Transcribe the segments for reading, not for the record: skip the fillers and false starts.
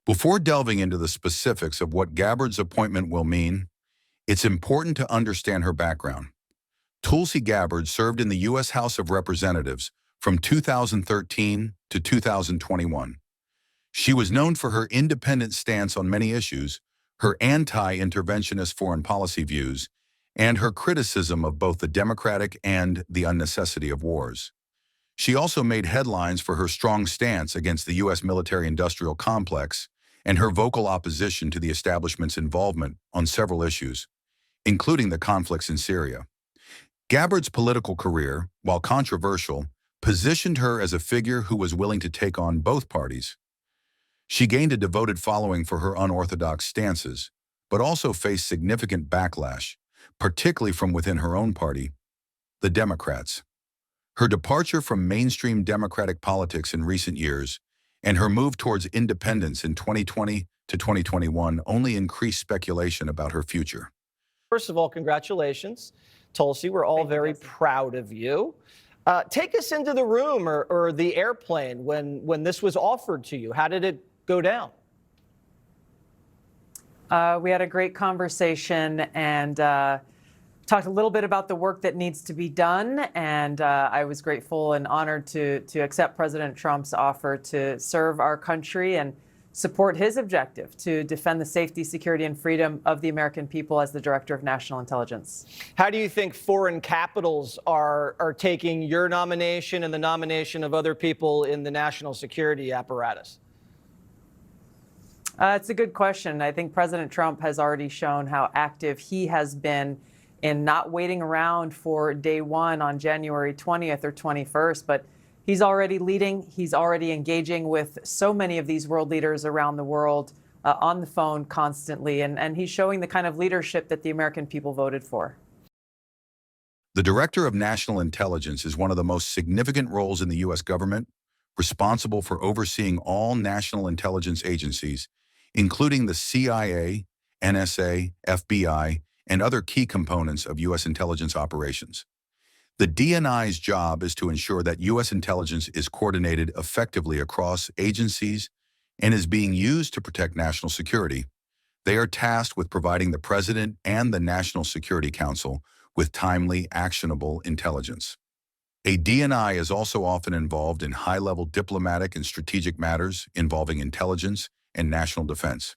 Before delving into the specifics of what Gabbard's appointment will mean, it's important to understand her background. Tulsi Gabbard served in the U.S. House of Representatives from 2013 to 2021. She was known for her independent stance on many issues, her anti-interventionist foreign policy views, and her criticism of both the democratic and the unnecessity of wars. She also made headlines for her strong stance against the U.S. military-industrial complex and her vocal opposition to the establishment's involvement on several issues, including the conflicts in Syria. Gabbard's political career, while controversial, positioned her as a figure who was willing to take on both parties. She gained a devoted following for her unorthodox stances, but also faced significant backlash, particularly from within her own party, the Democrats. Her departure from mainstream Democratic politics in recent years and her move towards independence in 2020 to 2021 only increased speculation about her future. First of all, congratulations, Tulsi. We're all very proud of you. Take us into the room or the airplane when this was offered to you. How did it go down? We had a great conversation and talked a little bit about the work that needs to be done. And I was grateful and honored to accept President Trump's offer to serve our country and support his objective to defend the safety, security, and freedom of the American people as the Director of National Intelligence. How do you think foreign capitals are taking your nomination and the nomination of other people in the national security apparatus? It's a good question. I think President Trump has already shown how active he has been in not waiting around for day one on January 20th or 21st, but he's already leading. He's already engaging with so many of these world leaders around the world on the phone constantly, and he's showing the kind of leadership that the American people voted for. The Director of National Intelligence is one of the most significant roles in the U.S. government, responsible for overseeing all national intelligence agencies, including the CIA, NSA, FBI, and other key components of U.S. intelligence operations. The DNI's job is to ensure that U.S. intelligence is coordinated effectively across agencies and is being used to protect national security. They are tasked with providing the President and the National Security Council with timely, actionable intelligence. A DNI is also often involved in high-level diplomatic and strategic matters involving intelligence and national defense.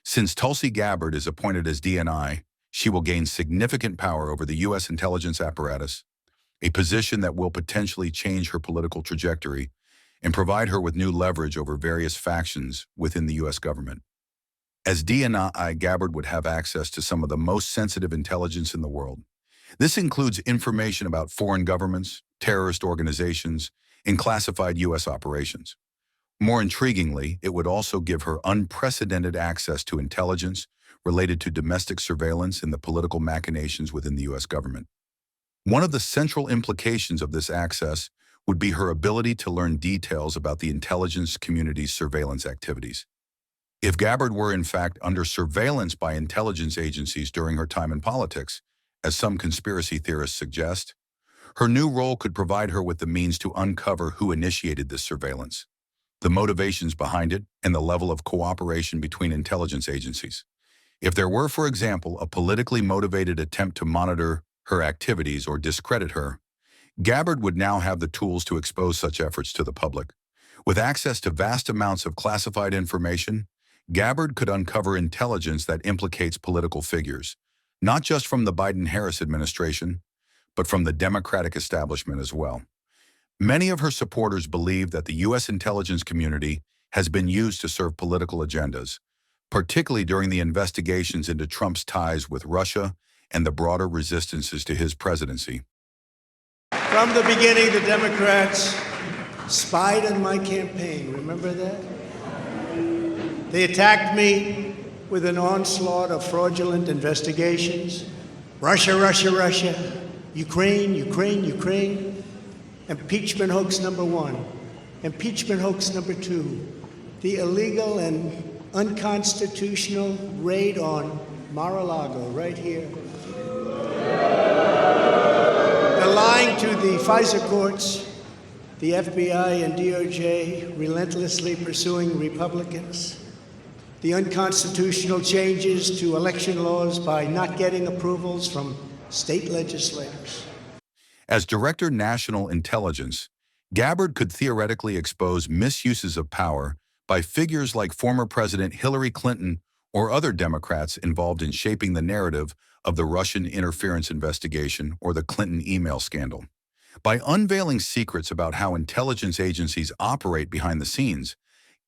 Since Tulsi Gabbard is appointed as DNI, she will gain significant power over the U.S. intelligence apparatus, a position that will potentially change her political trajectory and provide her with new leverage over various factions within the U.S. government. As DNI, Gabbard would have access to some of the most sensitive intelligence in the world. This includes information about foreign governments, terrorist organizations, and classified U.S. operations. More intriguingly, it would also give her unprecedented access to intelligence related to domestic surveillance and the political machinations within the U.S. government. One of the central implications of this access would be her ability to learn details about the intelligence community's surveillance activities. If Gabbard were in fact under surveillance by intelligence agencies during her time in politics, as some conspiracy theorists suggest, her new role could provide her with the means to uncover who initiated this surveillance, the motivations behind it, and the level of cooperation between intelligence agencies. If there were, for example, a politically motivated attempt to monitor her activities or discredit her, Gabbard would now have the tools to expose such efforts to the public. With access to vast amounts of classified information, Gabbard could uncover intelligence that implicates political figures, not just from the Biden-Harris administration, but from the Democratic establishment as well. Many of her supporters believe that the U.S. intelligence community has been used to serve political agendas, particularly during the investigations into Trump's ties with Russia and the broader resistances to his presidency. From the beginning, the Democrats spied on my campaign. Remember that? They attacked me with an onslaught of fraudulent investigations. Russia, Russia, Russia. Ukraine, Ukraine, Ukraine. Impeachment hoax number 1. Impeachment hoax number 2. The illegal and unconstitutional raid on Mar-a-Lago, right here. They're lying to the FISA courts, the FBI and DOJ relentlessly pursuing Republicans. the unconstitutional changes to election laws by not getting approvals from state legislators. As Director National Intelligence, Gabbard could theoretically expose misuses of power by figures like former President Hillary Clinton or other Democrats involved in shaping the narrative of the Russian interference investigation or the Clinton email scandal. By unveiling secrets about how intelligence agencies operate behind the scenes,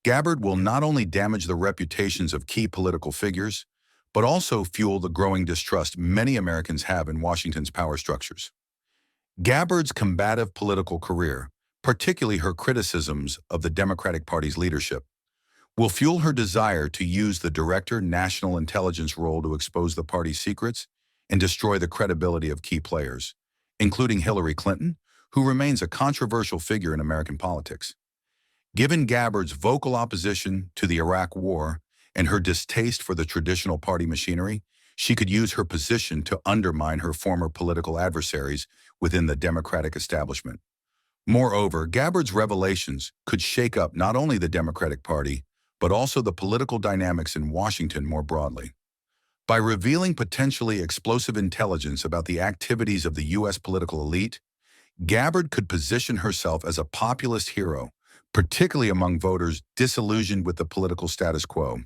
Gabbard will not only damage the reputations of key political figures, but also fuel the growing distrust many Americans have in Washington's power structures. Gabbard's combative political career, particularly her criticisms of the Democratic Party's leadership, will fuel her desire to use the Director National Intelligence role to expose the party's secrets and destroy the credibility of key players, including Hillary Clinton, who remains a controversial figure in American politics. Given Gabbard's vocal opposition to the Iraq War and her distaste for the traditional party machinery, she could use her position to undermine her former political adversaries within the Democratic establishment. Moreover, Gabbard's revelations could shake up not only the Democratic Party, but also the political dynamics in Washington more broadly. By revealing potentially explosive intelligence about the activities of the U.S. political elite, Gabbard could position herself as a populist hero, particularly among voters disillusioned with the political status quo.